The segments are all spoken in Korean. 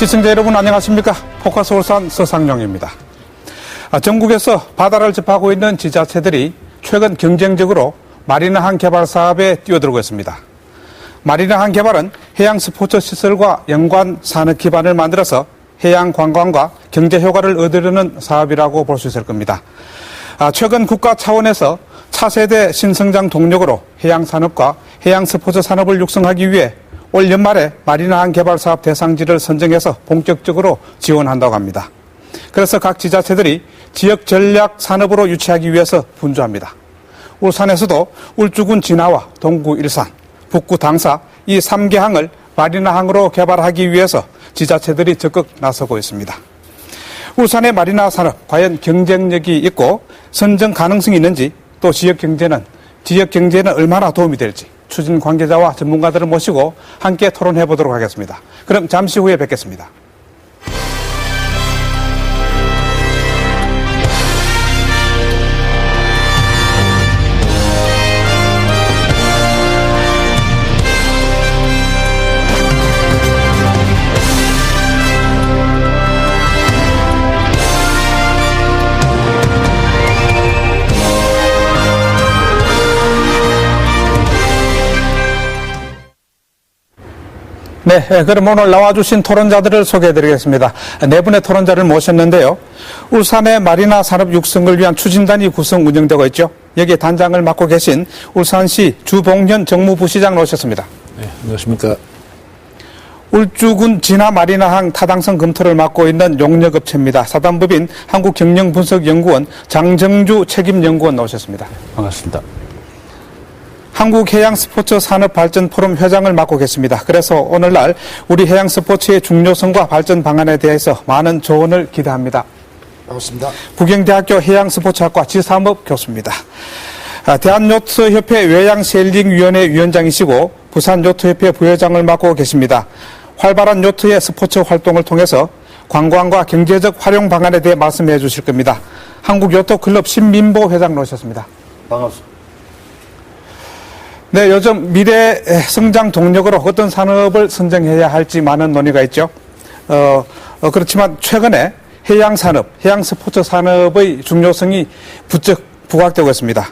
시청자 여러분 안녕하십니까? 포커스 울산 서상용입니다. 전국에서 바다를 접하고 있는 지자체들이 최근 경쟁적으로 마리나항 개발 사업에 뛰어들고 있습니다. 마리나항 개발은 해양 스포츠 시설과 연관 산업 기반을 만들어서 해양 관광과 경제 효과를 얻으려는 사업이라고 볼 수 있을 겁니다. 최근 국가 차원에서 차세대 신성장 동력으로 해양 산업과 해양 스포츠 산업을 육성하기 위해 올 연말에 마리나항 개발 사업 대상지를 선정해서 본격적으로 지원한다고 합니다. 그래서 각 지자체들이 지역 전략 산업으로 유치하기 위해서 분주합니다. 울산에서도 울주군 진화와 동구 일산, 북구 당사 이 3개 항을 마리나항으로 개발하기 위해서 지자체들이 적극 나서고 있습니다. 울산의 마리나 산업 과연 경쟁력이 있고 선정 가능성이 있는지, 또 지역 경제는 얼마나 도움이 될지 추진 관계자와 전문가들을 모시고 함께 토론해 보도록 하겠습니다. 그럼 잠시 후에 뵙겠습니다. 네, 그럼 오늘 나와주신 토론자들을 소개해드리겠습니다. 네 분의 토론자를 모셨는데요. 울산의 마리나 산업 육성을 위한 추진단이 구성 운영되고 있죠. 여기에 단장을 맡고 계신 울산시 주봉현 정무부시장 나오셨습니다. 네, 안녕하십니까. 울주군 진화 마리나항 타당성 검토를 맡고 있는 용역업체입니다. 사단법인 한국경영분석연구원 장정주 책임연구원 나오셨습니다. 반갑습니다. 한국해양스포츠산업발전포럼 회장을 맡고 계십니다. 그래서 오늘날 우리 해양스포츠의 중요성과 발전 방안에 대해서 많은 조언을 기대합니다. 반갑습니다. 부경대학교 해양스포츠학과 지사업 교수입니다. 대한요트협회 외양세일링위원회 위원장이시고 부산요트협회 부회장을 맡고 계십니다. 활발한 요트의 스포츠 활동을 통해서 관광과 경제적 활용 방안에 대해 말씀해 주실 겁니다. 한국요트클럽 신민보 회장 나오셨습니다. 반갑습니다. 네, 요즘 미래 성장 동력으로 어떤 산업을 선정해야 할지 많은 논의가 있죠. 그렇지만 최근에 해양 산업, 해양 스포츠 산업의 중요성이 부쩍 부각되고 있습니다.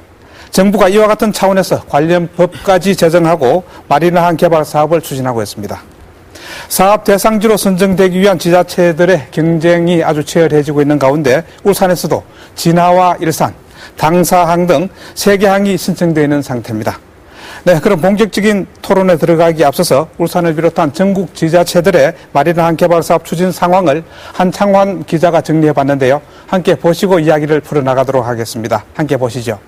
정부가 이와 같은 차원에서 관련 법까지 제정하고 마리나항 개발 사업을 추진하고 있습니다. 사업 대상지로 선정되기 위한 지자체들의 경쟁이 아주 치열해지고 있는 가운데 울산에서도 진화와 일산, 당사항 등 3개 항이 신청되어 있는 상태입니다. 네, 그럼 본격적인 토론에 들어가기 앞서서 울산을 비롯한 전국 지자체들의 마리나항 개발 사업 추진 상황을 한창환 기자가 정리해 봤는데요. 함께 보시고 이야기를 풀어나가도록 하겠습니다. 함께 보시죠.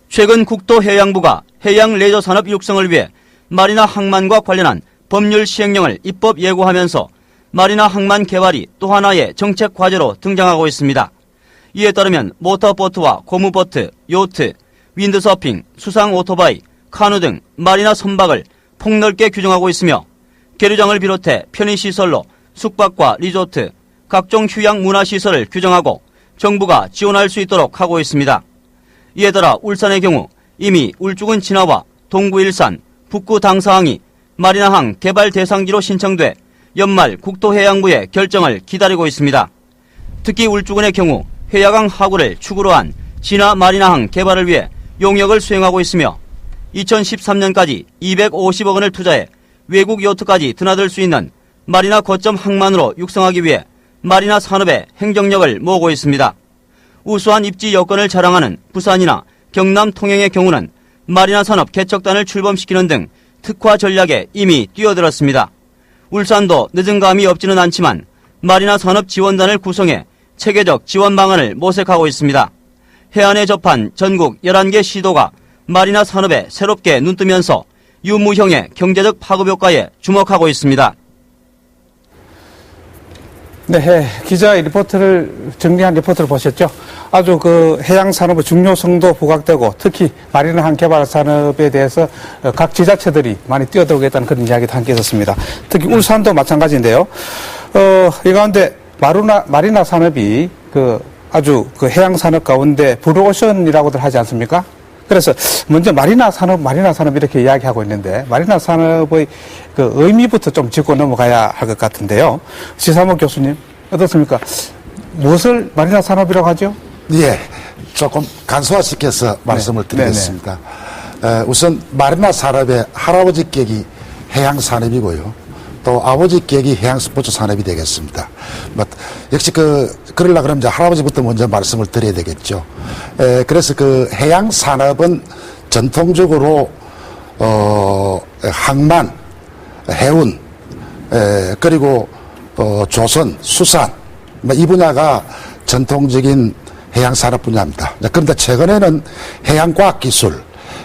최근 국토해양부가 해양 레저 산업 육성을 위해 마리나 항만과 관련한 법률 시행령을 입법 예고하면서 마리나 항만 개발이 또 하나의 정책 과제로 등장하고 있습니다. 이에 따르면 모터보트와 고무보트, 요트, 윈드서핑, 수상 오토바이, 카누 등 마리나 선박을 폭넓게 규정하고 있으며 계류장을 비롯해 편의시설로 숙박과 리조트, 각종 휴양 문화시설을 규정하고 정부가 지원할 수 있도록 하고 있습니다. 이에 따라 울산의 경우 이미 울주군 진화와 동구 일산, 북구 당사항이 마리나항 개발 대상지로 신청돼 연말 국토해양부의 결정을 기다리고 있습니다. 특히 울주군의 경우 해야강 하구를 축으로 한 진화 마리나항 개발을 위해 용역을 수행하고 있으며 2013년까지 250억 원을 투자해 외국 요트까지 드나들 수 있는 마리나 거점 항만으로 육성하기 위해 마리나 산업의 행정력을 모으고 있습니다. 우수한 입지 여건을 자랑하는 부산이나 경남 통영의 경우는 마리나 산업 개척단을 출범시키는 등 특화 전략에 이미 뛰어들었습니다. 울산도 늦은 감이 없지는 않지만 마리나 산업 지원단을 구성해 체계적 지원 방안을 모색하고 있습니다. 해안에 접한 전국 11개 시도가 마리나 산업에 새롭게 눈뜨면서 유무형의 경제적 파급 효과에 주목하고 있습니다. 네, 기자의 정리한 리포트를 보셨죠? 아주 그 해양 산업의 중요성도 부각되고 특히 마리나항 개발 산업에 대해서 각 지자체들이 많이 뛰어들겠다는 그런 이야기도 함께 있었습니다. 특히 울산도 마찬가지인데요. 이 가운데 마리나 산업이 아주 그 해양 산업 가운데 블루오션이라고들 하지 않습니까? 그래서 먼저 마리나 산업 이렇게 이야기하고 있는데 마리나 산업의 그 의미부터 좀 짚고 넘어가야 할 것 같은데요. 지사모 교수님 어떻습니까? 무엇을 마리나 산업이라고 하죠? 예, 조금 간소화시켜서 말씀을 드리겠습니다. 우선 마리나 산업의 할아버지 격이 해양 산업이고요. 또 아버지 격이 해양 스포츠 산업이 되겠습니다. 역시 그러려고 그러면 이제 할아버지부터 먼저 말씀을 드려야 되겠죠. 그래서 그 해양 산업은 전통적으로, 항만, 해운, 그리고, 조선, 수산, 이 분야가 전통적인 해양 산업 분야입니다. 그런데 최근에는 해양 과학 기술,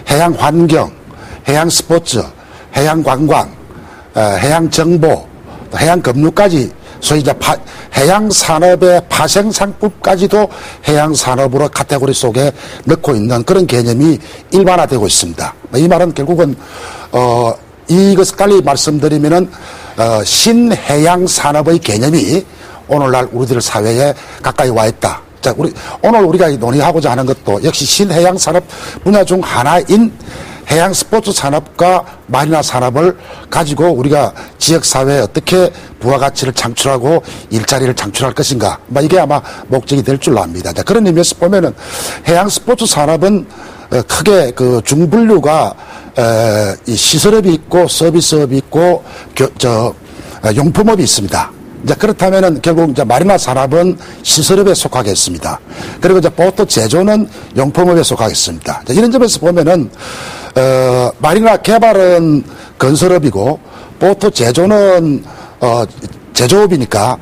해양 환경, 해양 스포츠, 해양 관광, 해양 정보, 해양 금융까지 소위 이제 해양 산업의 파생 상품까지도 해양 산업으로 카테고리 속에 넣고 있는 그런 개념이 일반화되고 있습니다. 이 말은 결국은 이것을 빨리 말씀드리면은 신해양 산업의 개념이 오늘날 우리들 사회에 가까이 와 있다. 자, 오늘 우리가 논의하고자 하는 것도 역시 신해양 산업 분야 중 하나인 해양 스포츠 산업과 마리나 산업을 가지고 우리가 지역사회에 어떻게 부가가치를 창출하고 일자리를 창출할 것인가. 이게 아마 목적이 될 줄로 압니다. 자, 그런 의미에서 보면은 해양 스포츠 산업은 크게 그 중분류가 이 시설업이 있고 서비스업이 있고 용품업이 있습니다. 이제 그렇다면은 결국 이제 마리나 산업은 시설업에 속하겠습니다. 그리고 이제 보트 제조는 용품업에 속하겠습니다. 이런 점에서 보면은 마리나 개발은 건설업이고 보트 제조는 제조업이니까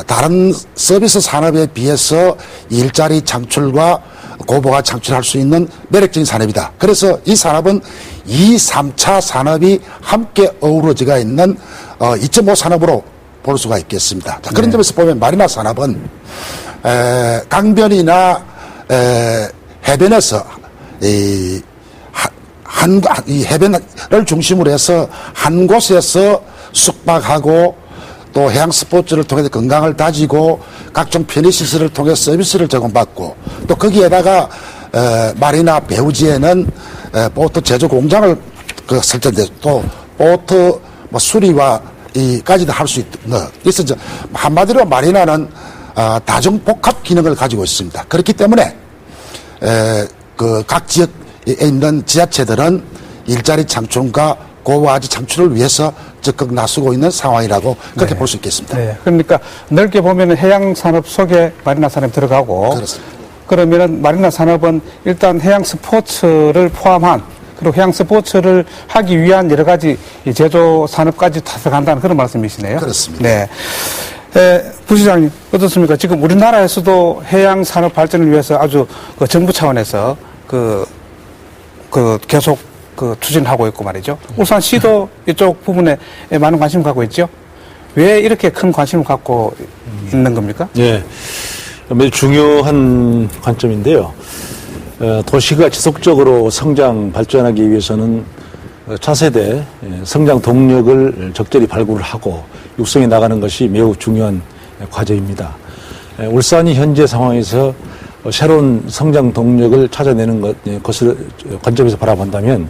다른 서비스 산업에 비해서 일자리 창출과 고부가 창출할 수 있는 매력적인 산업이다. 그래서 이 산업은 2, 3차 산업이 함께 어우러져가 있는 2.5 산업으로 볼 수가 있겠습니다. 자, 그런 점에서 보면 마리나 산업은 강변이나 해변에서 이 해변을 중심으로 해서 한 곳에서 숙박하고 또 해양 스포츠를 통해서 건강을 다지고 각종 편의시설을 통해 서비스를 제공받고 또 거기에다가 마리나 배후지에는 보트 제조 공장을 설정돼 또 보트 수리와 이까지도 할 수 있는. 그래서 한마디로 마리나는 다중복합 기능을 가지고 있습니다. 그렇기 때문에 각 지역에 있는 지자체들은 일자리 창출과 고화지 창출을 위해서 적극 나서고 있는 상황이라고 그렇게 볼 수 있겠습니다. 네. 그러니까 넓게 보면은 해양 산업 속에 마리나 산업이 들어가고 그렇습니다. 그러면은 마리나 산업은 일단 해양 스포츠를 포함한 그리고 해양 스포츠를 하기 위한 여러 가지 제조 산업까지 다 들어간다는 그런 말씀이시네요. 그렇습니다. 네. 부시장님 어떻습니까? 지금 우리나라에서도 해양 산업 발전을 위해서 아주 정부 차원에서 계속 추진하고 있고 말이죠. 울산시도 이쪽 부분에 많은 관심을 갖고 있죠. 왜 이렇게 큰 관심을 갖고 있는 겁니까? 예, 매우 중요한 관점인데요. 도시가 지속적으로 성장 발전하기 위해서는 차세대 성장 동력을 적절히 발굴을 하고 육성해 나가는 것이 매우 중요한 과제입니다. 울산이 현재 상황에서 새로운 성장 동력을 찾아내는 것을 관점에서 바라본다면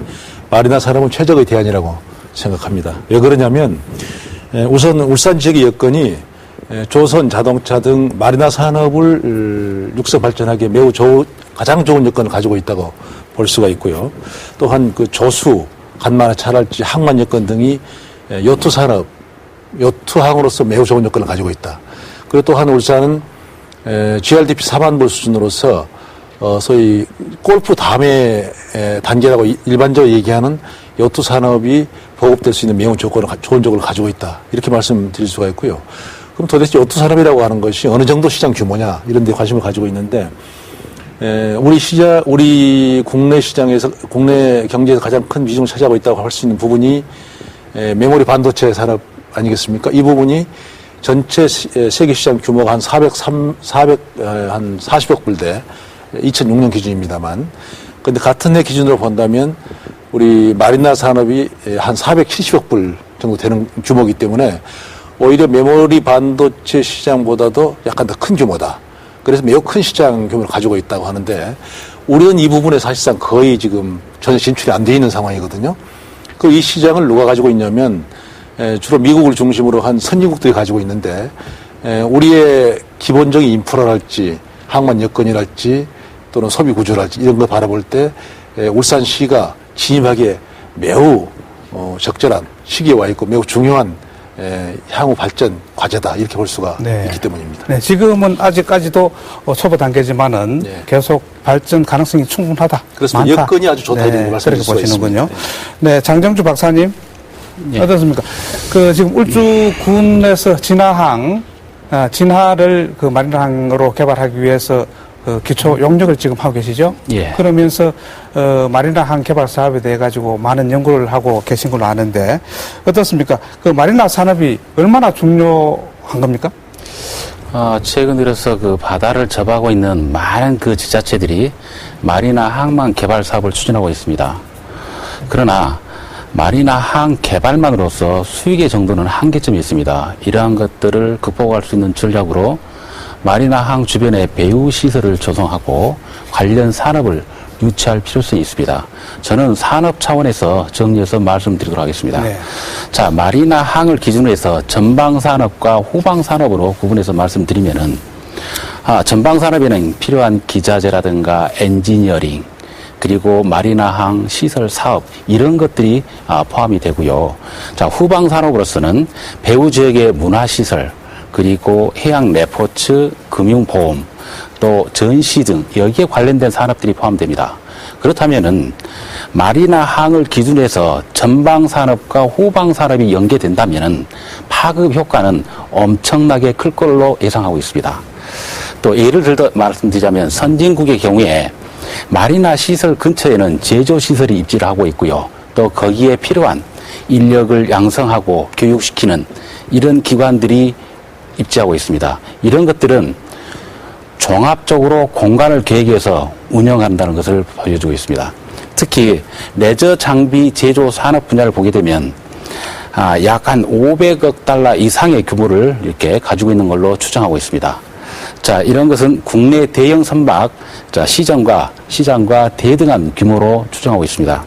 마리나 산업은 최적의 대안이라고 생각합니다. 왜 그러냐면 우선 울산 지역의 여건이 조선 자동차 등 마리나 산업을 육성 발전하기에 매우 가장 좋은 여건을 가지고 있다고 볼 수가 있고요. 또한 조수, 간만화 차랄지 항만 여건 등이 요트 산업, 요트항으로서 매우 좋은 여건을 가지고 있다. 그리고 또한 울산은 GRDP 4만 불 수준으로서 소위 골프 다음에 단계라고 일반적으로 얘기하는 요트 산업이 보급될 수 있는 매우 좋은 조건을 가지고 있다. 이렇게 말씀드릴 수가 있고요. 그럼 도대체 요트 산업이라고 하는 것이 어느 정도 시장 규모냐 이런 데 관심을 가지고 있는데 우리 국내 시장에서 국내 경제에서 가장 큰 비중을 차지하고 있다고 할 수 있는 부분이 메모리 반도체 산업 아니겠습니까? 이 부분이 전체 세계 시장 규모가 한 40억 불대 2006년 기준입니다만 근데 같은 해 기준으로 본다면 우리 마리나 산업이 한 470억 불 정도 되는 규모이기 때문에 오히려 메모리 반도체 시장보다도 약간 더 큰 규모다. 그래서 매우 큰 시장 규모를 가지고 있다고 하는데 우리는 이 부분에 사실상 거의 지금 전혀 진출이 안 돼 있는 상황이거든요. 그 이 시장을 누가 가지고 있냐면 주로 미국을 중심으로 한 선진국들이 가지고 있는데 우리의 기본적인 인프라랄지 항만 여건이랄지 또는 소비 구조랄지 이런 걸 바라볼 때 울산시가 진입하기에 매우 적절한 시기에 와 있고 매우 중요한 향후 발전 과제다 이렇게 볼 수가 있기 때문입니다. 네, 지금은 아직까지도 초보 단계지만은 계속 발전 가능성이 충분하다. 그렇습니다. 많다. 여건이 아주 좋다 이렇게 말씀드릴 그렇게 수가 보시는군요. 있습니다. 네, 장정주 박사님 어떻습니까? 그 지금 울주군에서 진화를 그 마리나항으로 개발하기 위해서 기초 용역을 지금 하고 계시죠? 예. 그러면서 마리나항 개발 사업에 대해 가지고 많은 연구를 하고 계신 걸로 아는데 어떻습니까? 그 마리나 산업이 얼마나 중요한 겁니까? 최근 들어서 그 바다를 접하고 있는 많은 그 지자체들이 마리나 항만 개발 사업을 추진하고 있습니다. 그러나 마리나 항 개발만으로서 수익의 정도는 한계점이 있습니다. 이러한 것들을 극복할 수 있는 전략으로 마리나 항 주변에 배후 시설을 조성하고 관련 산업을 유치할 필요성이 있습니다. 저는 산업 차원에서 정리해서 말씀드리도록 하겠습니다. 네. 자, 마리나 항을 기준으로 해서 전방 산업과 후방 산업으로 구분해서 말씀드리면은 전방 산업에는 필요한 기자재라든가 엔지니어링 그리고 마리나항 시설 사업 이런 것들이 포함이 되고요. 자, 후방 산업으로서는 배후 지역의 문화 시설 그리고 해양 레포츠, 금융보험, 또 전시 등 여기에 관련된 산업들이 포함됩니다. 그렇다면은 마리나항을 기준으로 해서 전방 산업과 후방 산업이 연계된다면은 파급 효과는 엄청나게 클 걸로 예상하고 있습니다. 또 예를 들어 말씀드리자면 선진국의 경우에 마리나 시설 근처에는 제조 시설이 입지를 하고 있고요. 또 거기에 필요한 인력을 양성하고 교육시키는 이런 기관들이 입지하고 있습니다. 이런 것들은 종합적으로 공간을 계획해서 운영한다는 것을 보여주고 있습니다. 특히 레저 장비 제조 산업 분야를 보게 되면 약 한 500억 달러 이상의 규모를 이렇게 가지고 있는 걸로 추정하고 있습니다. 자, 이런 것은 국내 대형 선박 시장과 대등한 규모로 추정하고 있습니다.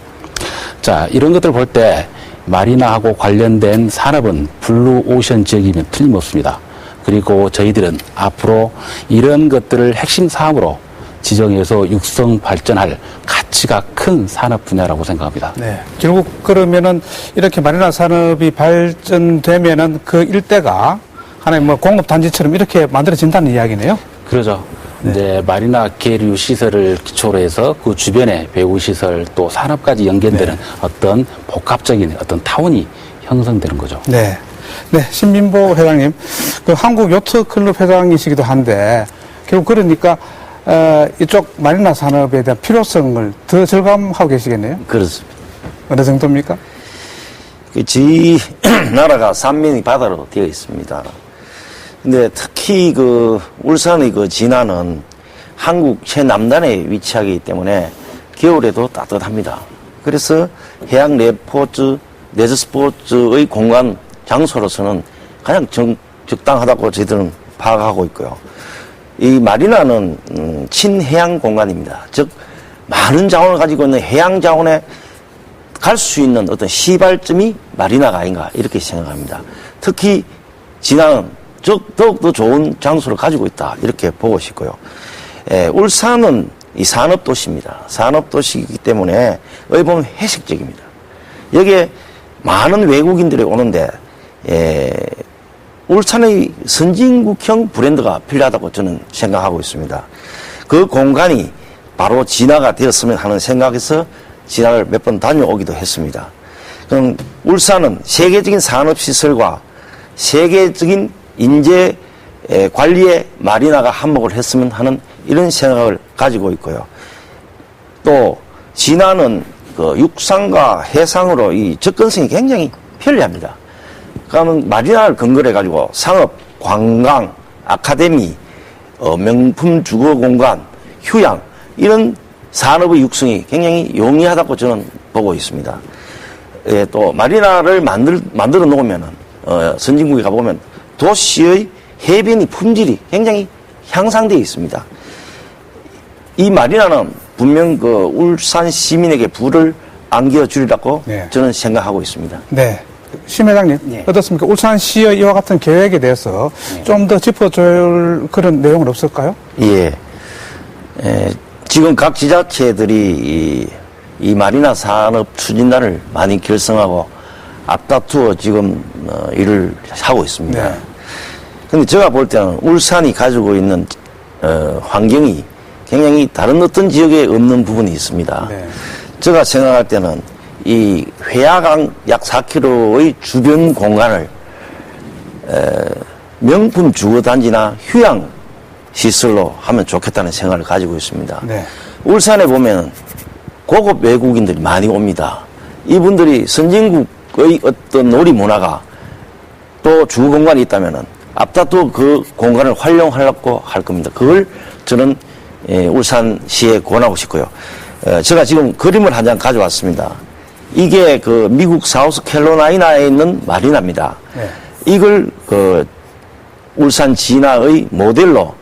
자, 이런 것들을 볼 때 마리나하고 관련된 산업은 블루 오션 지역이면 틀림없습니다. 그리고 저희들은 앞으로 이런 것들을 핵심 사업으로 지정해서 육성 발전할 가치가 큰 산업 분야라고 생각합니다. 네. 결국 그러면은 이렇게 마리나 산업이 발전되면은 그 일대가 하나의 공업 단지처럼 이렇게 만들어진다는 이야기네요. 그러죠. 이제 마리나 계류 시설을 기초로 해서 그 주변에 배후 시설 또 산업까지 연결되는 어떤 복합적인 어떤 타운이 형성되는 거죠. 네. 네, 신민보 회장님, 그 한국 요트 클럽 회장이시기도 한데, 결국 그러니까, 이쪽 마리나 산업에 대한 필요성을 더 절감하고 계시겠네요? 그렇습니다. 어느 정도입니까? 저희 나라가 삼면이 바다로 되어 있습니다. 근데 특히 울산의 진안은 한국 최남단에 위치하기 때문에 겨울에도 따뜻합니다. 그래서 해양 레포츠, 레저 스포츠의 공간 장소로서는 가장 적당하다고 저희들은 파악하고 있고요. 이 마리나는 친해양 공간입니다. 즉 많은 자원을 가지고 있는 해양 자원에 갈 수 있는 어떤 시발점이 마리나가 아닌가 이렇게 생각합니다. 특히 진안은 더욱더 좋은 장소를 가지고 있다 이렇게 보고 싶고요. 울산은 이 산업도시입니다. 산업도시이기 때문에 여기 보면 회색적입니다. 여기에 많은 외국인들이 오는데 울산의 선진국형 브랜드가 필요하다고 저는 생각하고 있습니다. 그 공간이 바로 진화가 되었으면 하는 생각에서 진화를 몇 번 다녀오기도 했습니다. 그럼 울산은 세계적인 산업시설과 세계적인 인재 관리에 마리나가 한몫을 했으면 하는 이런 생각을 가지고 있고요. 또 진화는 육상과 해상으로 이 접근성이 굉장히 편리합니다. 그러면 마리나를 근거로 해가지고 상업, 관광, 아카데미, 명품 주거 공간, 휴양 이런 산업의 육성이 굉장히 용이하다고 저는 보고 있습니다. 또 마리나를 만들어 놓으면은 선진국에 가보면 도시의 해변의 품질이 굉장히 향상되어 있습니다. 이 마리나는 분명 그 울산 시민에게 부를 안겨주리라고 네. 저는 생각하고 있습니다. 네. 심 회장님, 네. 어떻습니까? 울산시의 이와 같은 계획에 대해서 좀 더 짚어줄 그런 내용은 없을까요? 예. 지금 각 지자체들이 이 마리나 산업 추진단을 많이 결성하고 앞다투어 지금 일을 하고 있습니다. 네. 근데 제가 볼 때는 울산이 가지고 있는 환경이 굉장히 다른 어떤 지역에 없는 부분이 있습니다. 네. 제가 생각할 때는 이 회야강 약 4km의 주변 공간을 명품 주거단지나 휴양 시설로 하면 좋겠다는 생각을 가지고 있습니다. 네. 울산에 보면 고급 외국인들이 많이 옵니다. 이분들이 선진국의 어떤 놀이 문화가 또 주거 공간이 있다면은 앞다투어 그 공간을 활용하려고 할 겁니다. 그걸 저는 울산시에 권하고 싶고요. 제가 지금 그림을 한 장 가져왔습니다. 이게 그 미국 사우스캐롤라이나에 있는 마리나입니다. 네. 이걸 그 울산 진화의 모델로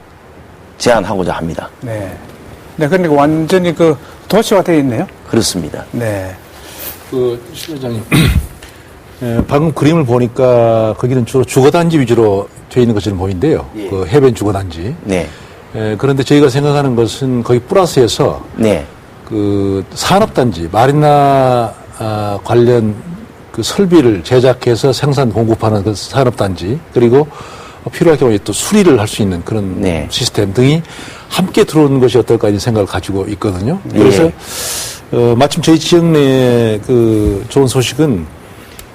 제안하고자 합니다. 네. 네, 그러니까 완전히 그 도시화되어 있네요. 그렇습니다. 네. 심 회장님, 방금 그림을 보니까 거기는 주로 주거단지 위주로 되어 있는 것처럼 보이는데요. 예. 그 해변 주거단지. 네. 그런데 저희가 생각하는 것은 거기 플러스해서 네. 그 산업단지, 마리나 관련 그 설비를 제작해서 생산 공급하는 그 산업단지, 그리고 필요할 경우에 또 수리를 할 수 있는 그런 네. 시스템 등이 함께 들어오는 것이 어떨까 이런 생각을 가지고 있거든요. 그래서 마침 저희 지역 내에 그 좋은 소식은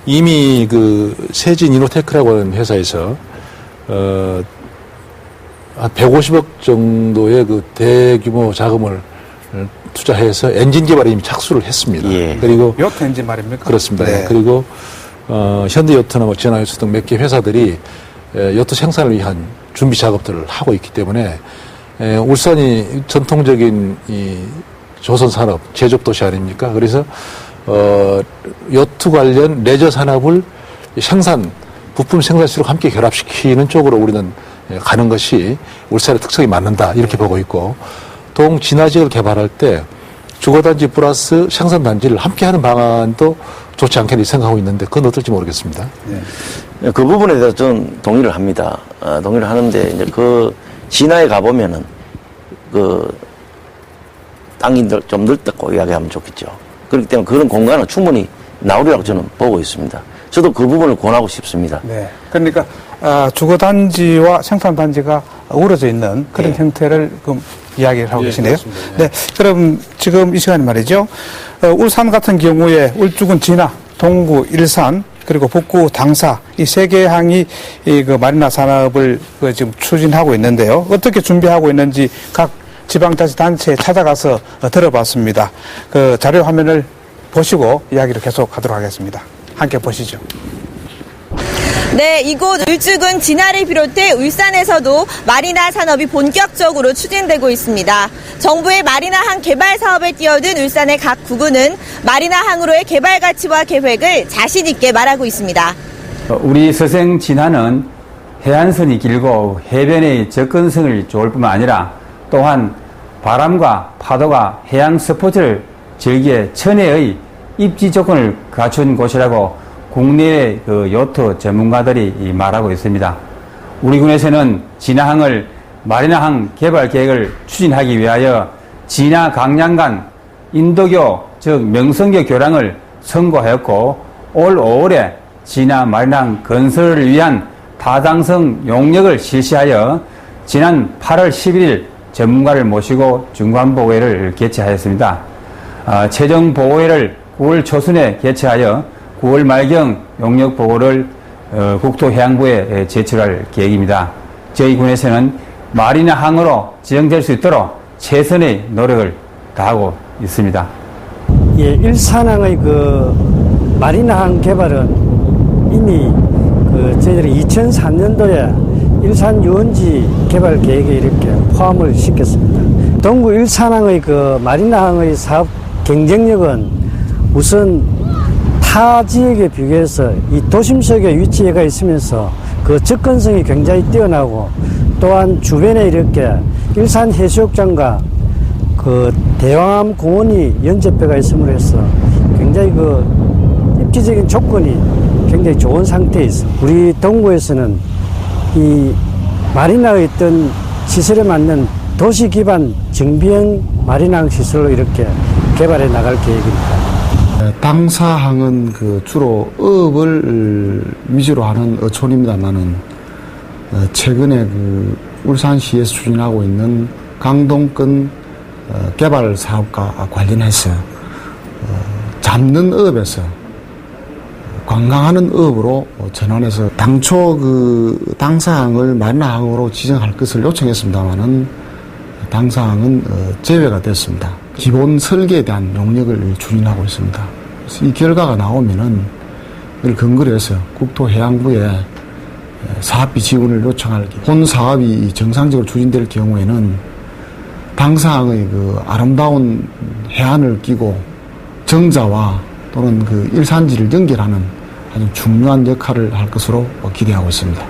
이미 그 세진 이노테크라고 하는 회사에서 한 150억 정도의 그 대규모 자금을 투자해서 엔진 개발에 이미 착수를 했습니다. 예. 그리고 요트 엔진 말입니까? 그렇습니다. 네. 그리고 현대요트나 뭐 진화요트 등 몇 개 회사들이 요트 생산을 위한 준비 작업들을 하고 있기 때문에 울산이 전통적인 이 조선 산업 제조업 도시 아닙니까? 그래서 요트 관련 레저 산업을 생산 부품 생산시로 함께 결합시키는 쪽으로 우리는 가는 것이 울산의 특성이 맞는다 이렇게 보고 있고, 동진화지역을 개발할 때 주거단지 플러스 생산단지를 함께하는 방안도 좋지 않겠나 생각하고 있는데 그건 어떨지 모르겠습니다. 그 부분에 대해서 저는 동의를 합니다. 동의를 하는데 이제 그 진화에 가보면은 그 땅이 좀 넓다고 이야기하면 좋겠죠. 그렇기 때문에 그런 공간은 충분히 나오리라고 저는 보고 있습니다. 저도 그 부분을 권하고 싶습니다. 네. 그러니까 주거단지와 생산단지가 어우러져 있는 그런 네. 형태를 그럼 이야기를 하고 예, 계시네요. 그렇습니다. 네. 그럼 지금 이 시간에 말이죠. 울산 같은 경우에 울주군 진화, 동구, 일산, 그리고 북구, 당사 이 세 개 항이 그 마리나 산업을 지금 추진하고 있는데요. 어떻게 준비하고 있는지 각 지방자치단체에 찾아가서 들어봤습니다. 그 자료 화면을 보시고 이야기를 계속하도록 하겠습니다. 함께 보시죠. 네, 이곳 울주군 진화를 비롯해 울산에서도 마리나 산업이 본격적으로 추진되고 있습니다. 정부의 마리나항 개발 사업에 뛰어든 울산의 각 구군은 마리나항으로의 개발 가치와 계획을 자신 있게 말하고 있습니다. 우리 서생 진화는 해안선이 길고 해변의 접근성을 좋을 뿐만 아니라 또한 바람과 파도가 해양 스포츠를 즐기에 천혜의 입지 조건을 갖춘 곳이라고 국내의 그 요트 전문가들이 말하고 있습니다. 우리 군에서는 진화항을 마리나항 개발 계획을 추진하기 위하여 진화 강양 간 인도교 즉 명성교 교량을 선고하였고 올 5월에 진화 마리나항 건설을 위한 타당성 용역을 실시하여 지난 8월 11일 전문가를 모시고 중간보고회를 개최하였습니다. 최종 보고회를 9월 초순에 개최하여 9월 말경 용역 보고를 국토해양부에 제출할 계획입니다. 저희 군에서는 마리나항으로 지정될 수 있도록 최선의 노력을 다하고 있습니다. 예, 일산항의 그 마리나항 개발은 이미 저희들이 2003년도에 일산 유원지 개발 계획에 이렇게 포함을 시켰습니다. 동구 일산항의 그 마리나항의 사업 경쟁력은 우선 타 지역에 비교해서 이 도심속에 위치해가 있으면서 그 접근성이 굉장히 뛰어나고 또한 주변에 이렇게 일산 해수욕장과 그 그 대왕암 공원이 연접해가 있음으로 해서 굉장히 그 입지적인 조건이 굉장히 좋은 상태에 있어. 우리 동구에서는 이 마리나의 어떤 시설에 맞는 도시 기반 정비형 마리나 시설로 이렇게 개발해 나갈 계획입니다. 당사항은 그 주로 어업을 위주로 하는 어촌입니다만은 최근에 그 울산시에서 추진하고 있는 강동권 개발 사업과 관련해서 잡는 어업에서 관광하는 어업으로 전환해서 당초 그 당사항을 마리나항으로 지정할 것을 요청했습니다만은 당사항은 제외가 됐습니다. 기본 설계에 대한 용역을 추진하고 있습니다. 그래서 이 결과가 나오면은 이를 근거로 해서 국토해양부에 사업비 지원을 요청할 본 사업이 정상적으로 추진될 경우에는 당사항의 그 아름다운 해안을 끼고 정자와 또는 그 일산지를 연결하는 아주 중요한 역할을 할 것으로 기대하고 있습니다.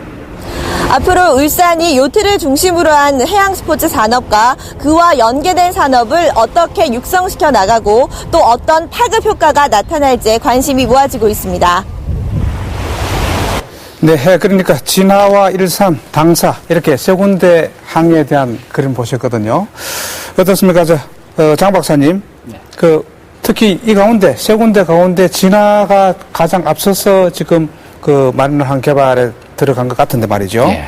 앞으로 울산이 요트를 중심으로 한 해양 스포츠 산업과 그와 연계된 산업을 어떻게 육성시켜 나가고 또 어떤 파급 효과가 나타날지 관심이 모아지고 있습니다. 네, 그러니까 진화와 일산, 당사 이렇게 세 군데 항에 대한 그림 보셨거든요. 어떻습니까, 장 박사님? 네. 특히 이 가운데 세 군데 가운데 진화가 가장 앞서서 지금 그 마리나항 개발에 들어간 것 같은데 말이죠. 네.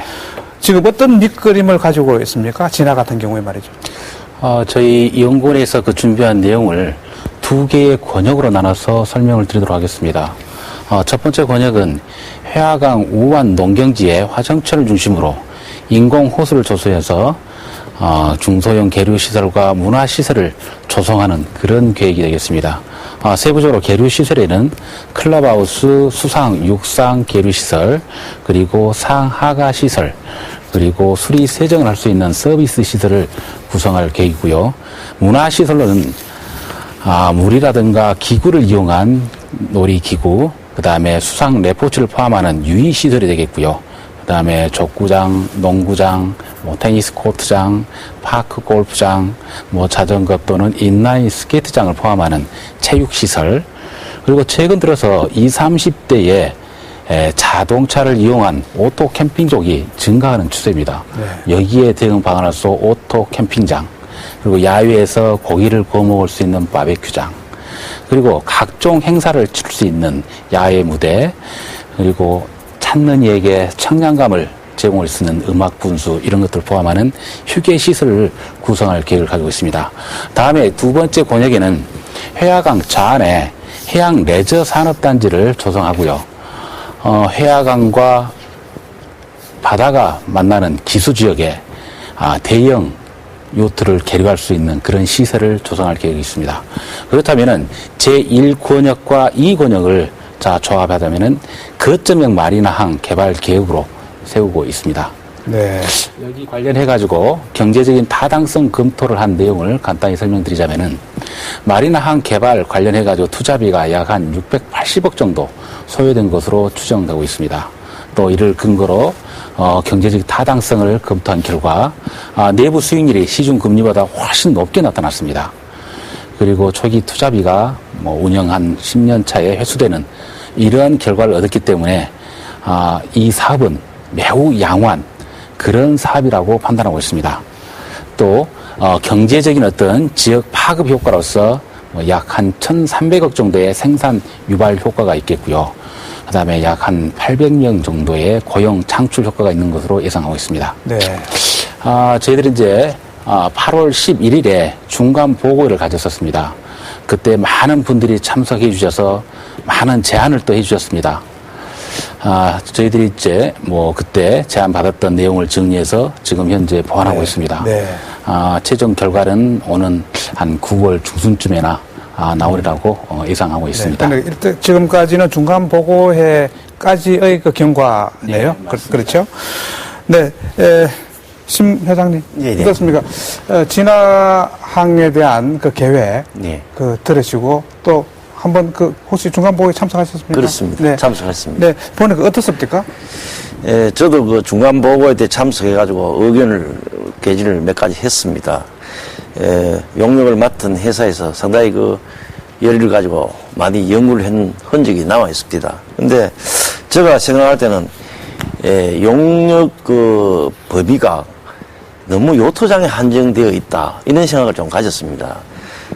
지금 어떤 밑그림을 가지고 있습니까? 진화 같은 경우에 말이죠. 저희 연구원에서 그 준비한 내용을 두 개의 권역으로 나눠서 설명을 드리도록 하겠습니다. 첫 번째 권역은 회화강 우완 농경지의 화정철을 중심으로 인공 호수를 조성해서 중소형 계류시설과 문화시설을 조성하는 그런 계획이 되겠습니다. 세부적으로 계류시설에는 클럽하우스, 수상, 육상 계류시설, 그리고 상하가시설, 그리고 수리 세정을 할 수 있는 서비스 시설을 구성할 계획이고요. 문화시설로는 물이라든가 기구를 이용한 놀이기구, 그 다음에 수상 레포츠를 포함하는 유의시설이 되겠고요. 그 다음에 족구장, 농구장, 테니스 코트장, 파크 골프장, 자전거 또는 인라인 스케이트장을 포함하는 체육시설, 그리고 최근 들어서 20, 30대에 자동차를 이용한 오토 캠핑족이 증가하는 추세입니다. 네. 여기에 대응 방안할 수 오토 캠핑장, 그리고 야외에서 고기를 구워 먹을 수 있는 바베큐장, 그리고 각종 행사를 칠 수 있는 야외 무대, 그리고 찾는 이에게 청량감을 제공할 수 있는 음악 분수, 이런 것들을 포함하는 휴게 시설을 구성할 계획을 가지고 있습니다. 다음에 두 번째 권역에는 회화강 좌안에 해양 레저 산업단지를 조성하고요. 회화강과 바다가 만나는 기수지역에 대형 요트를 계류할 수 있는 그런 시설을 조성할 계획이 있습니다. 그렇다면은 제1권역과 2권역을 조합하자면은 거점형 마리나항 개발 계획으로 세우고 있습니다. 네. 여기 관련해가지고 경제적인 타당성 검토를 한 내용을 간단히 설명드리자면은 마리나항 개발 관련해가지고 투자비가 약 한 680억 정도 소요된 것으로 추정되고 있습니다. 또 이를 근거로 경제적 타당성을 검토한 결과 내부 수익률이 시중 금리보다 훨씬 높게 나타났습니다. 그리고 초기 투자비가 운영 한 10년 차에 회수되는 이러한 결과를 얻었기 때문에 이 사업은 매우 양호한 그런 사업이라고 판단하고 있습니다. 또 경제적인 어떤 지역 파급 효과로서 약 한 1,300억 정도의 생산 유발 효과가 있겠고요. 그 다음에 약 한 800명 정도의 고용 창출 효과가 있는 것으로 예상하고 있습니다. 네. 저희들이 이제 8월 11일에 중간 보고를 가졌었습니다. 그때 많은 분들이 참석해 주셔서 많은 제안을 또 해 주셨습니다. 저희들이 이제 그때 제안 받았던 내용을 정리해서 지금 현재 보완하고 네. 있습니다. 네. 최종 결과는 오는 한 9월 중순쯤에나 나오리라고 예상하고 있습니다. 네. 일단 지금까지는 중간 보고회까지의 그 경과네요. 네, 그렇죠? 네. 심 회장님, 네. 어떻습니까? 진화항에 대한 그 계획, 네. 들으시고 또 한번 혹시 중간 보고에 참석하셨습니까? 그렇습니다. 네. 참석했습니다. 네. 보니까 어떻습니까? 저도 그 중간 보고에 대해 참석해가지고 의견을 개진을 몇 가지 했습니다. 용역을 맡은 회사에서 상당히 그 열의를 가지고 많이 연구를 한 흔적이 남아 있습니다. 근데 제가 생각할 때는 용역 그 법위가 너무 요토장에 한정되어 있다, 이런 생각을 좀 가졌습니다.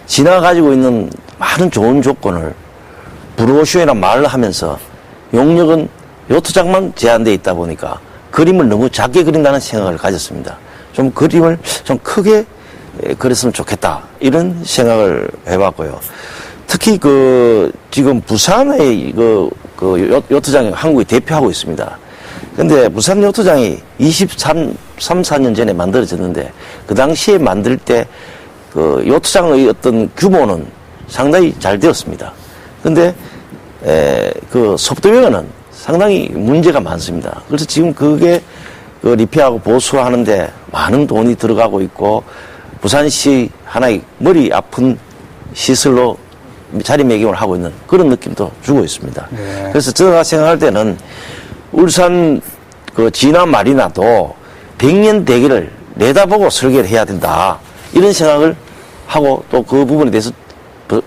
진화가 가지고 있는 많은 좋은 조건을 브로쇼이란 말을 하면서 용역은 요토장만 제한되어 있다 보니까 그림을 너무 작게 그린다는 생각을 가졌습니다. 좀 그림을 좀 크게 그렸으면 좋겠다, 이런 생각을 해봤고요. 특히 지금 부산의 요트장이 한국이 대표하고 있습니다. 근데 부산 요트장이 4년 전에 만들어졌는데, 그 당시에 만들 때 요트장의 어떤 규모는 상당히 잘 되었습니다. 근데 소프트웨어는 상당히 문제가 많습니다. 그래서 지금 그게 리페어하고 보수하는데 많은 돈이 들어가고 있고, 부산시 하나의 머리 아픈 시설로 자리매김을 하고 있는 그런 느낌도 주고 있습니다. 네. 그래서 제가 생각할 때는 울산 진화 마리나도 100년 대계를 내다보고 설계를 해야 된다, 이런 생각을 하고 또 그 부분에 대해서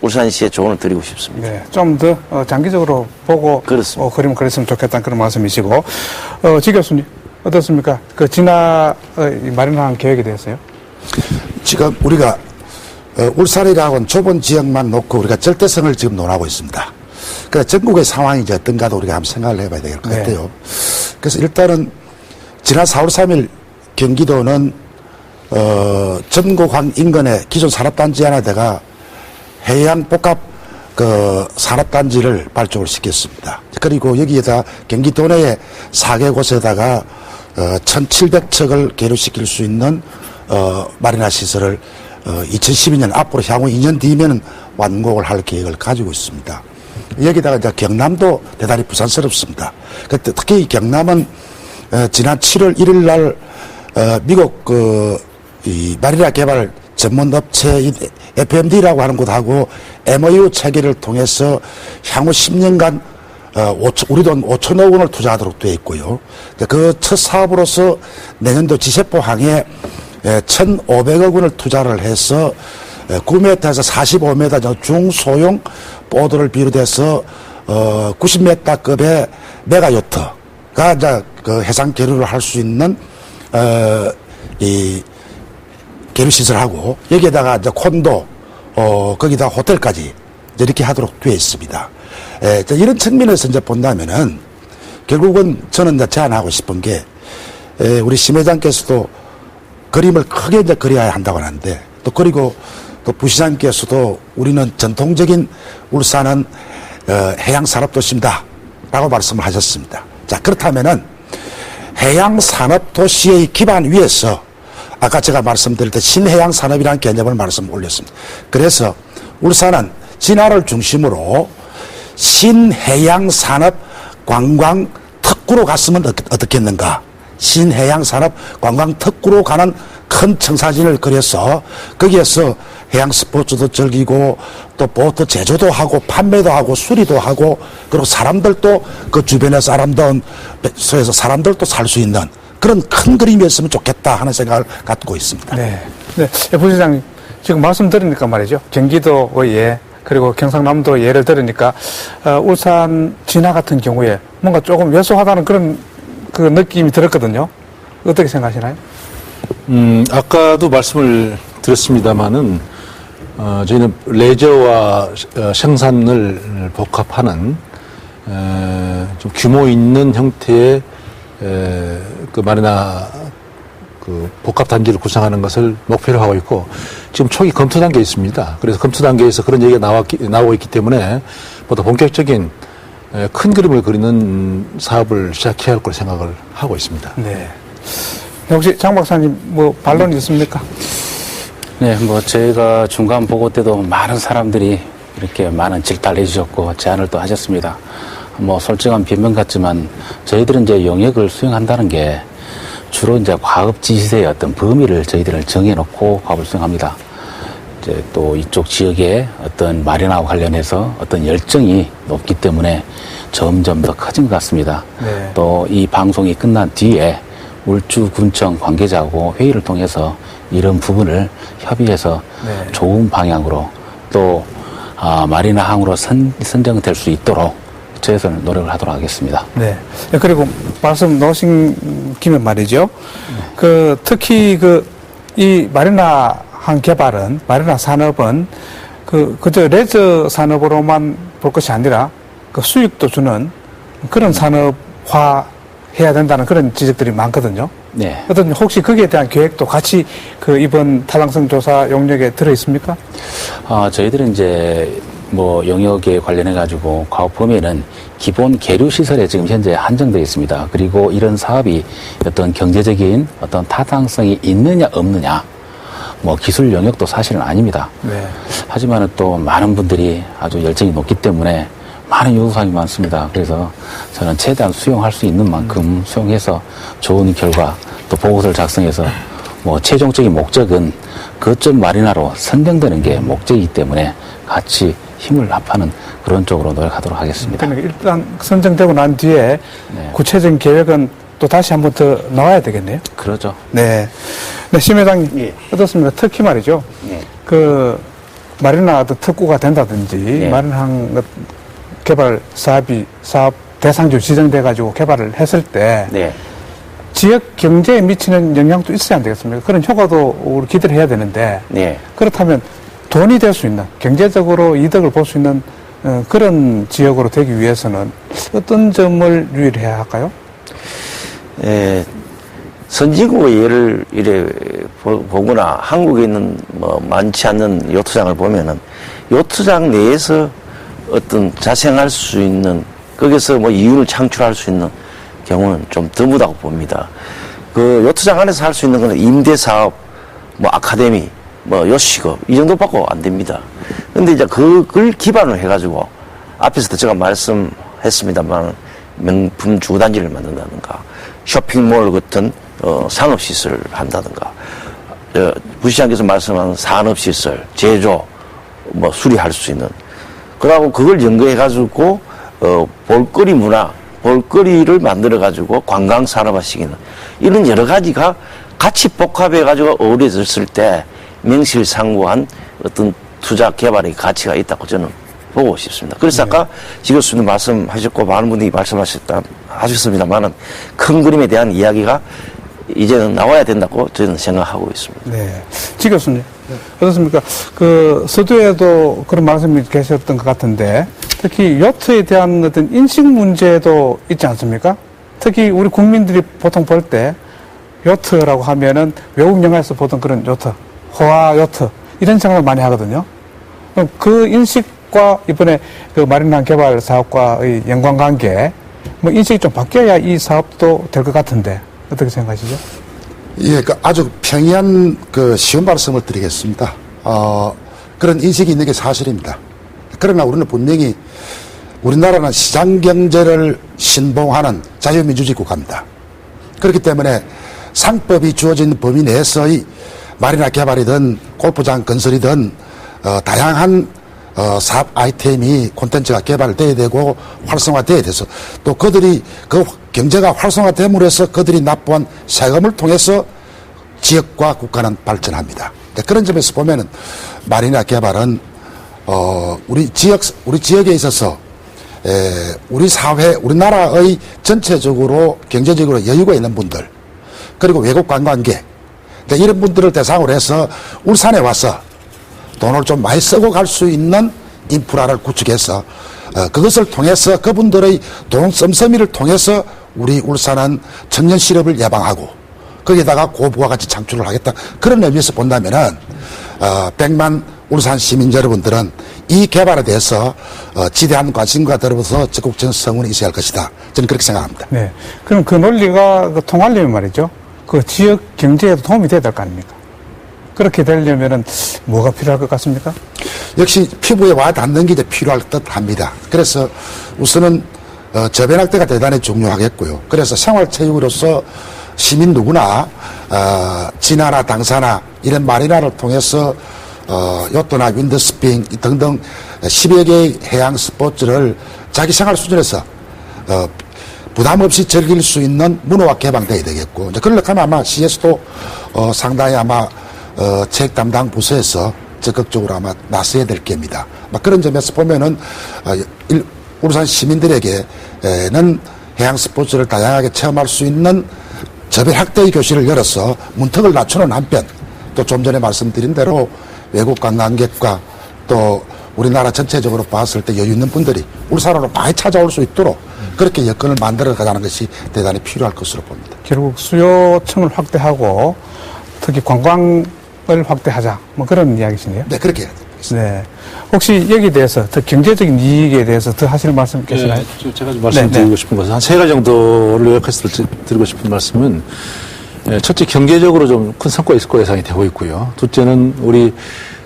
울산시에 조언을 드리고 싶습니다. 네, 좀 더 장기적으로 보고 그림을 그렸으면 좋겠다는 그런 말씀이시고, 지 교수님 어떻습니까? 진화 마련한 계획에 대해서요? 지금 우리가 울산이라고는 좁은 지역만 놓고 우리가 절대성을 지금 논하고 있습니다. 그러니까 전국의 상황이 이제 어떤가도 우리가 한번 생각을 해봐야 될 것 같아요. 그래서 일단은 지난 4월 3일 경기도는 전곡항 인근에 기존 산업단지 하나다가 해양 복합 산업단지를 발족을 시켰습니다. 그리고 여기에다 경기도 내에 4개 곳에다가 1,700척을 계류시킬 수 있는 마리나 시설을 2012년 앞으로 향후 2년 뒤면 완공을 할 계획을 가지고 있습니다. 여기다가 이제 경남도 대단히 부산스럽습니다. 특히 경남은 지난 7월 1일 날 미국 이 마리나 개발 전문 업체인 FMD라고 하는 곳하고 MOU 체결을 통해서 향후 10년간 우리 돈 5천억 원을 투자하도록 되어 있고요. 그 첫 사업으로서 내년도 지세포항에 1,500억 원을 투자를 해서 9m에서 45m 중소형 보드를 비롯해서 90m급의 메가요트가 이제 해상 계류를 할 수 있는 이 계류 시설하고, 여기에다가 이제 콘도 거기다 호텔까지 이렇게 하도록 되어 있습니다. 이런 측면에서 이제 본다면은 결국은 저는 이제 제안하고 싶은 게, 우리 심 회장께서도 그림을 크게 이제 그려야 한다고 하는데, 또 그리고 또 부시장께서도 우리는 전통적인 울산은 해양산업도시입니다 라고 말씀을 하셨습니다. 자, 그렇다면은 해양산업도시의 기반 위에서 아까 제가 말씀드릴 때 신해양산업이라는 개념을 말씀 올렸습니다. 그래서 울산은 진화를 중심으로 신해양산업 관광 특구로 갔으면 어떻겠는가. 신해양산업 관광 특구로 가는 큰 청사진을 그려서 거기에서 해양 스포츠도 즐기고 또 보트 제조도 하고 판매도 하고 수리도 하고, 그리고 사람들도 그 주변의 사람들에서 사람들도 살 수 있는 그런 큰 그림이었으면 좋겠다 하는 생각을 갖고 있습니다. 네. 부시장님 지금 말씀 들으니까 말이죠. 경기도의 예, 그리고 경상남도 예를 들으니까 울산 진화 같은 경우에 뭔가 조금 왜소하다는 그런 그 느낌이 들었거든요. 어떻게 생각하시나요? 아까도 말씀을 드렸습니다마는 저희는 레저와 생산을 복합하는 좀 규모 있는 형태의 그 마리나 복합 단지를 구성하는 것을 목표로 하고 있고, 지금 초기 검토 단계에 있습니다. 그래서 검토 단계에서 그런 얘기가 나오고 있기 때문에 보다 본격적인 큰 그림을 그리는 사업을 시작해야 할 거라 생각을 하고 있습니다. 네. 혹시 장 박사님 뭐 반론이 있습니까? 네, 제가 중간 보고 때도 많은 사람들이 이렇게 많은 질타를 해주셨고 제안을 또 하셨습니다. 솔직한 변명 같지만 저희들은 이제 영역을 수행한다는 게 주로 이제 과업 지시의 어떤 범위를 저희들은 정해놓고 과업을 수행합니다. 이제 또 이쪽 지역의 어떤 마리나와 관련해서 어떤 열정이 높기 때문에 점점 더 커진 것 같습니다. 네. 또 이 방송이 끝난 뒤에 울주군청 관계자하고 회의를 통해서 이런 부분을 협의해서 네. 좋은 방향으로 또 마리나 항으로 선정될 수 있도록 저에서는 노력을 하도록 하겠습니다. 네. 그리고 말씀 놓으신 김에 말이죠. 특히 이 마리나 항 개발은, 마리나 산업은 그저 레저 산업으로만 볼 것이 아니라 수익도 주는 그런 산업화 해야 된다는 그런 지적들이 많거든요. 네. 혹시 거기에 대한 계획도 같이 이번 타당성 조사 용역에 들어 있습니까? 저희들은 이제 영역에 관련해 가지고 과업 범위는 기본 계류 시설에 지금 현재 한정되어 있습니다. 그리고 이런 사업이 어떤 경제적인 어떤 타당성이 있느냐 없느냐, 기술 영역도 사실은 아닙니다. 네. 하지만은 또 많은 분들이 아주 열정이 높기 때문에 많은 요구사항이 많습니다. 그래서 저는 최대한 수용할 수 있는 만큼 수용해서 좋은 결과 또 보고서를 작성해서 최종적인 목적은 거점 마리나로 선정되는 게 목적이기 때문에 같이 힘을 합하는 그런 쪽으로 노력하도록 하겠습니다. 그러니까 일단 선정되고 난 뒤에 네. 구체적인 계획은 또 다시 한 번 더 나와야 되겠네요. 그러죠. 네. 네, 심 회장님. 예. 어떻습니까? 특히 말이죠. 네. 마리나 특구가 된다든지, 네. 마리나 개발 사업 대상지로 지정돼가지고 개발을 했을 때, 네. 지역 경제에 미치는 영향도 있어야 안 되겠습니까? 그런 효과도 우리 기대를 해야 되는데, 네. 그렇다면 돈이 될 수 있는, 경제적으로 이득을 볼 수 있는 그런 지역으로 되기 위해서는 어떤 점을 유의해야 할까요? 선진국의 예를 이래 보거나 한국에 있는 많지 않는 요트장을 보면은 요트장 내에서 어떤 자생할 수 있는, 거기서 이윤을 창출할 수 있는 경우는 좀 드무다고 봅니다. 요트장 안에서 할 수 있는 건 임대 사업, 아카데미, 요식업 이 정도밖에 안 됩니다. 근데 이제 그걸 기반으로 해가지고 앞에서도 제가 말씀했습니다만 명품 주거단지를 만든다든가 쇼핑몰 같은 상업시설을 한다든가 부시장께서 말씀한 산업시설, 제조, 수리할 수 있는, 그러고 그걸 연계해가지고 볼거리 문화, 볼거리를 만들어가지고 관광산업화시키는 이런 여러 가지가 같이 복합해가지고 어우러졌을 때 명실상부한 어떤 투자 개발의 가치가 있다고 저는 보고 싶습니다. 그래서 아까 지 교수님 말씀하셨고 많은 분들이 하셨습니다만은 큰 그림에 대한 이야기가 이제는 나와야 된다고 저는 생각하고 있습니다. 네. 지 교수님. 어떻습니까? 서두에도 그런 말씀이 계셨던 것 같은데, 특히 요트에 대한 어떤 인식 문제도 있지 않습니까? 특히 우리 국민들이 보통 볼 때, 요트라고 하면은 외국 영화에서 보던 그런 요트, 호화 요트, 이런 생각을 많이 하거든요. 그럼 그 인식과 이번에 마리나 개발 사업과의 연관관계, 인식이 좀 바뀌어야 이 사업도 될 것 같은데, 어떻게 생각하시죠? 예, 아주 평이한 쉬운 말씀을 드리겠습니다. 그런 인식이 있는 게 사실입니다. 그러나 우리는 분명히 우리나라는 시장 경제를 신봉하는 자유민주주의 국가입니다. 그렇기 때문에 상법이 주어진 범위 내에서의 마리나 개발이든 골프장 건설이든 다양한 사업 아이템이 콘텐츠가 개발돼야 되고 활성화돼야 돼서 또 그들이 경제가 활성화됨으로 해서 그들이 납부한 세금을 통해서 지역과 국가는 발전합니다. 그런 점에서 보면은 마리나 개발은 우리 지역에 있어서 우리 사회, 우리나라의 전체적으로 경제적으로 여유가 있는 분들, 그리고 외국 관광객, 이런 분들을 대상으로 해서 울산에 와서 돈을 좀 많이 쓰고 갈 수 있는 인프라를 구축해서 그것을 통해서 그분들의 돈 씀씀이를 통해서 우리 울산은 청년 실업을 예방하고 거기에다가 고부가 가치 창출을 하겠다. 그런 의미에서 본다면은 100만 울산 시민 여러분들은 이 개발에 대해서 지대한 관심과 더불어서 적극적인 성원이 있어야 할 것이다. 저는 그렇게 생각합니다. 네. 그럼 그 논리가 통하려면 말이죠. 지역 경제에도 도움이 돼야 될 거 아닙니까? 그렇게 되려면은 뭐가 필요할 것 같습니까? 역시 피부에 와 닿는 게 이제 필요할 듯 합니다. 그래서 우선은 저변학대가 대단히 중요하겠고요. 그래서 생활체육으로서 시민 누구나 진화나 당사나 이런 마리나를 통해서 요트나 윈드스핑 등등 10여 개의 해양 스포츠를 자기 생활 수준에서 부담 없이 즐길 수 있는 문화가 개방돼야 되겠고, 이제 그러려고 하면 아마 CS도 상당히 아마 체육 담당 부서에서 적극적으로 아마 나서야 될 겁니다. 그런 점에서 보면은 울산 시민들에게는 해양 스포츠를 다양하게 체험할 수 있는 저별 학대의 교실을 열어서 문턱을 낮추는 한편, 또 좀 전에 말씀드린 대로 외국 관광객과 또 우리나라 전체적으로 봤을 때 여유 있는 분들이 울산으로 많이 찾아올 수 있도록 그렇게 여건을 만들어 가자는 것이 대단히 필요할 것으로 봅니다. 결국 수요층을 확대하고 특히 관광을 확대하자, 뭐 그런 이야기시네요. 네, 그렇게 해야 되겠습니다. 네. 혹시 여기에 대해서 더 경제적인 이익에 대해서 더 하실 말씀 계시나요? 제가 좀 말씀드리고 싶은 것은 한 세 가지 정도를 요약해서 드리고 싶은 말씀은, 첫째, 경제적으로 좀 큰 성과가 있을 거로 예상이 되고 있고요. 둘째는 우리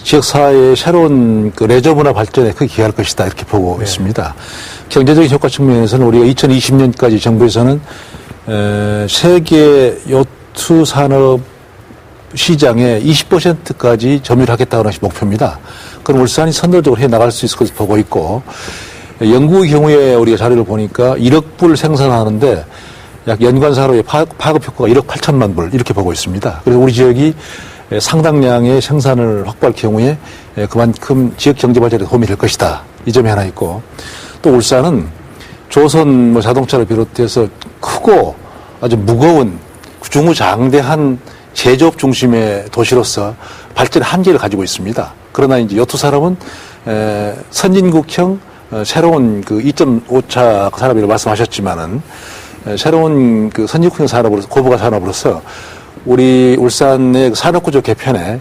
지역사회의 새로운 그 레저 문화 발전에 크게 기여할 것이다, 이렇게 보고 있습니다. 경제적인 효과 측면에서는 우리가 2020년까지 정부에서는 세계 요트 산업 시장의 20%까지 점유를 하겠다는 것이 목표입니다. 그럼 울산이 선도적으로 해 나갈 수 있을 것을 보고 있고, 영국의 경우에 우리가 자료를 보니까 1억 불 생산하는데 약 연간 사로의 파급 효과가 1억 8천만 불 이렇게 보고 있습니다. 그래서 우리 지역이 상당량의 생산을 확보할 경우에 그만큼 지역 경제 발전에 도움이 될 것이다. 이 점이 하나 있고, 또 울산은 조선 뭐 자동차를 비롯해서 크고 아주 무거운 중후장대한 제조업 중심의 도시로서 발전의 한계를 가지고 있습니다. 그러나 이제 요트 산업은 선진국형 새로운 그 2.5차 산업이라고 말씀하셨지만은 새로운 그 선진국형 산업으로서 고부가 산업으로서 우리 울산의 산업구조 개편에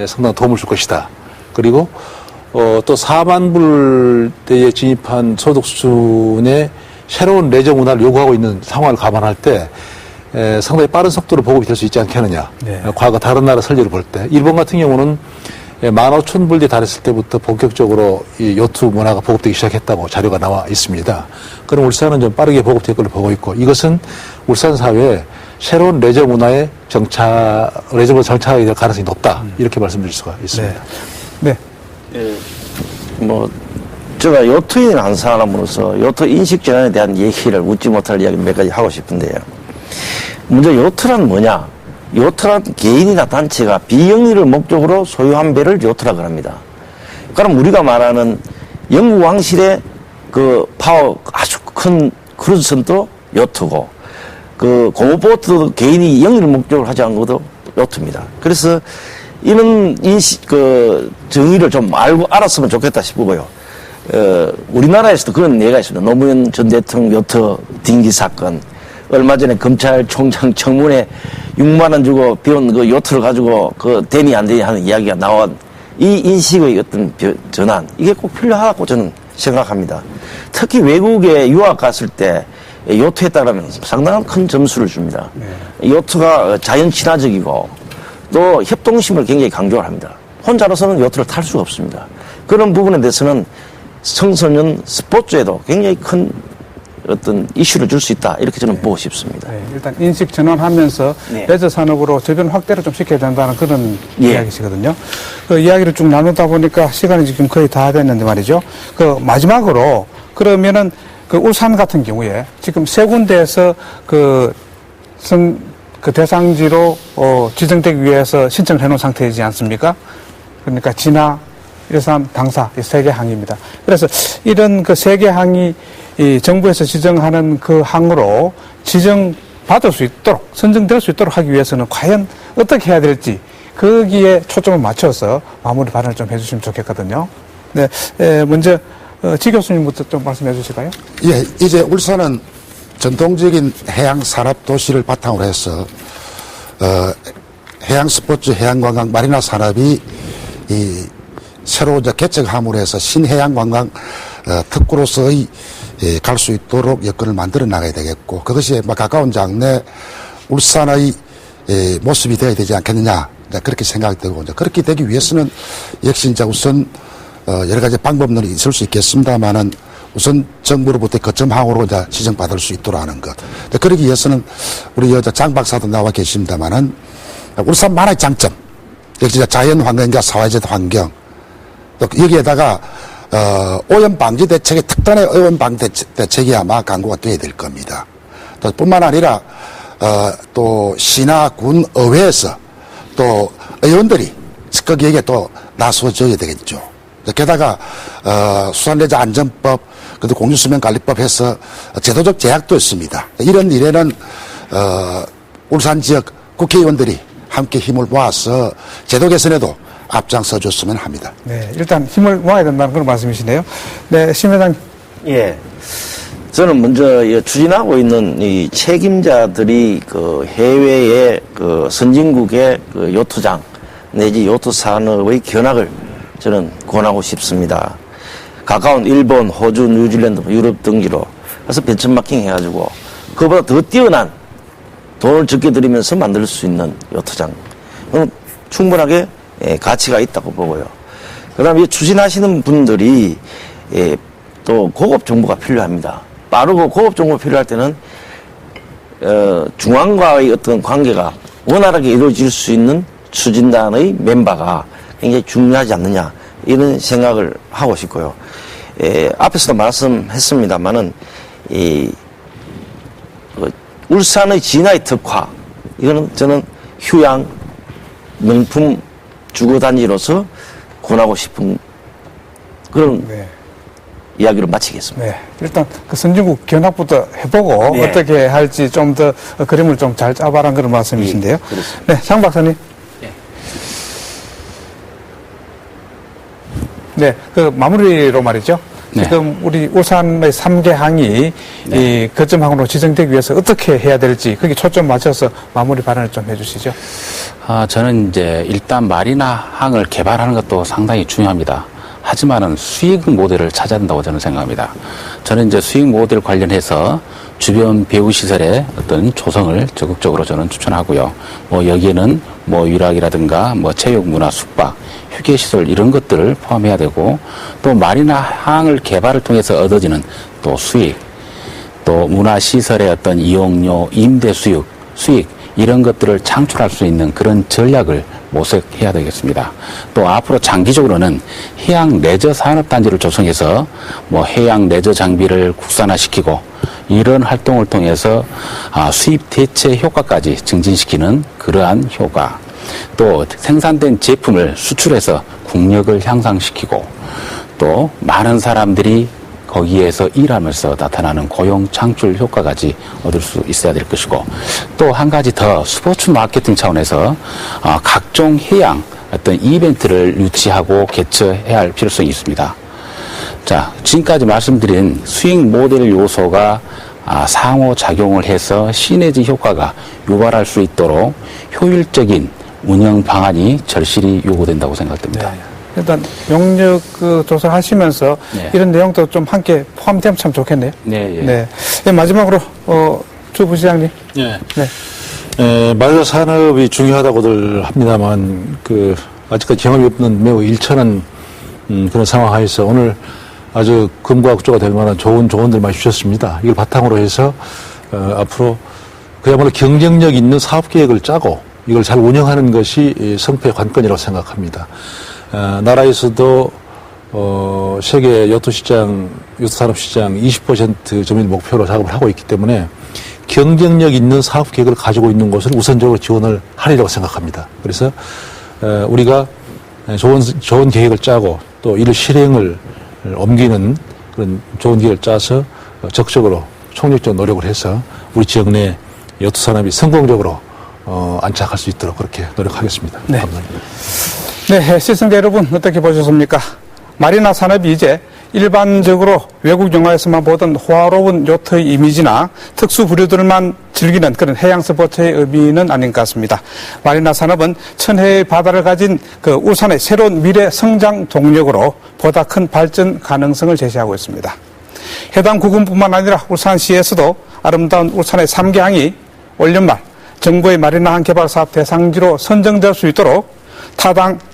상당한 도움을 줄 것이다. 그리고 또 4만 불대에 진입한 소득 수준의 새로운 레저 문화를 요구하고 있는 상황을 감안할 때 상당히 빠른 속도로 보급이 될 수 있지 않겠느냐. 네. 과거 다른 나라 설례를 볼 때 일본 같은 경우는 15,000불대에 달했을 때부터 본격적으로 이 요트 문화가 보급되기 시작했다고 자료가 나와 있습니다. 그럼 울산은 좀 빠르게 보급될 걸로 보고 있고, 이것은 울산 사회에 새로운 레저 문화의 레저 문화 정착이 될 가능성이 높다. 이렇게 말씀드릴 수가 있습니다. 네. 제가 요트인 한 사람으로서 요트 인식 전환에 대한 얘기를 묻지 못할 이야기 몇 가지 하고 싶은데요. 먼저 요트란 뭐냐? 요트란 개인이나 단체가 비영리를 목적으로 소유한 배를 요트라고 합니다. 그럼 우리가 말하는 영국 왕실의 그 파워 아주 큰 크루즈선도 요트고, 그 고무보트도 개인이 영리를 목적으로 하지 않은 것도 요트입니다. 그래서 이런 정의를 좀 알았으면 좋겠다 싶고요. 우리나라에서도 그런 예가 있습니다. 노무현 전 대통령 요트 딩기 사건. 얼마 전에 검찰총장 청문회 6만 원 주고 비운 그 요트를 가지고 그 되니 안 되니 하는 이야기가 나온 이 인식의 어떤 전환, 이게 꼭 필요하다고 저는 생각합니다. 특히 외국에 유학 갔을 때 요트에 따르면 상당한 큰 점수를 줍니다. 요트가 자연 친화적이고 또 협동심을 굉장히 강조를 합니다. 혼자로서는 요트를 탈 수가 없습니다. 그런 부분에 대해서는 청소년 스포츠에도 굉장히 큰 어떤 이슈를 줄 수 있다, 이렇게 저는 보고 싶습니다. 네, 일단 인식 전환하면서 레저 산업으로 저변 확대를 좀 시켜야 된다는 그런 이야기시거든요. 그 이야기를 쭉 나누다 보니까 시간이 지금 거의 다 됐는데 말이죠. 그 마지막으로 그러면은 그 울산 같은 경우에 지금 세 군데에서 그 대상지로 지정되기 위해서 신청을 해놓은 상태이지 않습니까? 그러니까 진화, 일산, 당사 이 세 개 항입니다. 그래서 이런 그 세 개 항이 이 정부에서 지정하는 그 항으로 지정받을 수 있도록, 선정될 수 있도록 하기 위해서는 과연 어떻게 해야 될지 거기에 초점을 맞춰서 마무리 발언을 좀 해주시면 좋겠거든요. 네, 먼저 지 교수님부터 좀 말씀해 주실까요? 예, 이제 울산은 전통적인 해양 산업 도시를 바탕으로 해서 해양 스포츠, 해양 관광, 마리나 산업이 새로 이제 개척함으로 해서 신해양 관광 특구로서의 갈 수 있도록 여건을 만들어 나가야 되겠고, 그것이 가까운 장래 울산의 모습이 되어야 되지 않겠느냐, 그렇게 생각이 되고, 이제 그렇게 되기 위해서는 역시 이제 우선 여러 가지 방법론이 있을 수 있겠습니다만은 우선 정부로부터 거점항으로 이제 지정받을 수 있도록 하는 것. 그러기 위해서는 우리 장 박사도 나와 계십니다만은 울산만의 장점, 역시 자연 환경과 사회적 환경, 또 여기에다가 오염 방지 대책의 특단의 오염 방지 대책이 아마 강구가 돼야 될 겁니다. 또 뿐만 아니라 또 시나 군 의회에서 또 의원들이 거기에게 또 나서줘야 되겠죠. 게다가 수산레저 안전법, 그리고 공유수면관리법 해서 제도적 제약도 있습니다. 이런 일에는 울산 지역 국회의원들이 함께 힘을 모아서 제도 개선에도 앞장서 줬으면 합니다. 네, 일단 힘을 모아야 된다는 그런 말씀이시네요. 네, 심 회장님. 예. 저는 먼저 추진하고 있는 이 책임자들이 그 해외의 그 선진국의 그 요트장 내지 요트 산업의 견학을 저는 권하고 싶습니다. 가까운 일본, 호주, 뉴질랜드, 유럽 등지로 가서 벤처마킹 해가지고 그보다 더 뛰어난 돈을 적게 들이면서 만들 수 있는 요트장. 충분하게 가치가 있다고 보고요. 그 다음에 추진하시는 분들이 또 고급 정보가 필요합니다. 빠르고 고급 정보가 필요할 때는 중앙과의 어떤 관계가 원활하게 이루어질 수 있는 추진단의 멤버가 굉장히 중요하지 않느냐 이런 생각을 하고 싶고요. 앞에서도 말씀했습니다만은 울산의 진화의 특화 이거는 저는 휴양 명품 주거단지로서 권하고 싶은 그런 이야기로 마치겠습니다. 네, 일단 그 선진국 견학부터 해보고 네. 어떻게 할지 좀 더 그림을 좀 잘 짜봐란 그런 말씀이신데요. 그렇습니다. 네, 장 박사님. 네, 그 마무리로 말이죠. 네. 지금 우리 울산의 3개 항이 이 거점항으로 지정되기 위해서 어떻게 해야 될지 거기 초점 맞춰서 마무리 발언을 좀 해주시죠. 저는 이제 일단 마리나 항을 개발하는 것도 상당히 중요합니다. 하지만은 수익 모델을 찾아야 된다고 저는 생각합니다. 저는 이제 수익 모델 관련해서 주변 배후 시설의 어떤 조성을 적극적으로 저는 추천하고요. 뭐 여기에는 뭐 유락이라든가 뭐 체육, 문화, 숙박, 휴게 시설 이런 것들을 포함해야 되고 또 마리나 항을 개발을 통해서 얻어지는 또 수익, 또 문화 시설의 어떤 이용료, 임대 수익 이런 것들을 창출할 수 있는 그런 전략을 모색해야 되겠습니다. 또 앞으로 장기적으로는 해양 레저 산업단지를 조성해서 뭐 해양 레저 장비를 국산화시키고 이런 활동을 통해서 수입 대체 효과까지 증진시키는 그러한 효과, 또 생산된 제품을 수출해서 국력을 향상시키고 또 많은 사람들이 거기에서 일하면서 나타나는 고용 창출 효과까지 얻을 수 있어야 될 것이고 또 한 가지 더 스포츠 마케팅 차원에서 각종 해양 어떤 이벤트를 유치하고 개최해야 할 필요성이 있습니다. 자, 지금까지 말씀드린 수익 모델 요소가 상호작용을 해서 시너지 효과가 유발할 수 있도록 효율적인 운영 방안이 절실히 요구된다고 생각됩니다. 네. 일단 용역 조사하시면서 이런 내용도 좀 함께 포함되면 참 좋겠네요. 네. 네, 마지막으로 주 부시장님. 마리나 산업이 중요하다고들 합니다만 아직까지 경험이 없는 매우 일천한 그런 상황 하에서 오늘 아주 금과 국조가 될 만한 좋은 조언들 많이 주셨습니다. 이걸 바탕으로 해서 앞으로 그야말로 경쟁력 있는 사업 계획을 짜고 이걸 잘 운영하는 것이 성패의 관건이라고 생각합니다. 나라에서도 세계 요트시장, 요트산업시장 20% 점유율 목표로 작업을 하고 있기 때문에 경쟁력 있는 사업 계획을 가지고 있는 곳을 우선적으로 지원을 하리라고 생각합니다. 그래서 우리가 좋은 계획을 짜고 또 이를 실행을 옮기는 그런 좋은 계획을 짜서 적극적으로 총력적 노력을 해서 우리 지역 내 요트산업이 성공적으로 안착할 수 있도록 그렇게 노력하겠습니다. 네. 감사합니다. 네, 시청자 여러분 어떻게 보셨습니까? 마리나 산업이 이제 일반적으로 외국 영화에서만 보던 호화로운 요트의 이미지나 특수 부류들만 즐기는 그런 해양 스포츠의 의미는 아닌 것 같습니다. 마리나 산업은 천혜의 바다를 가진 그 울산의 새로운 미래 성장 동력으로 보다 큰 발전 가능성을 제시하고 있습니다. 해당 구군뿐만 아니라 울산시에서도 아름다운 울산의 3개 항이 올 연말 정부의 마리나항 개발 사업 대상지로 선정될 수 있도록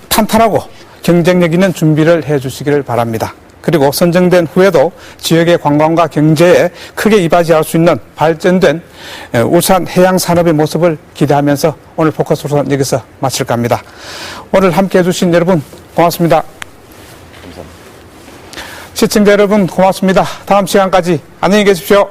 탄탄하고 경쟁력 있는 준비를 해주시기를 바랍니다. 그리고 선정된 후에도 지역의 관광과 경제에 크게 이바지할 수 있는 발전된 울산 해양 산업의 모습을 기대하면서 오늘 포커스 울산 여기서 마칠까 합니다. 오늘 함께 해주신 여러분 고맙습니다. 감사합니다. 시청자 여러분 고맙습니다. 다음 시간까지 안녕히 계십시오.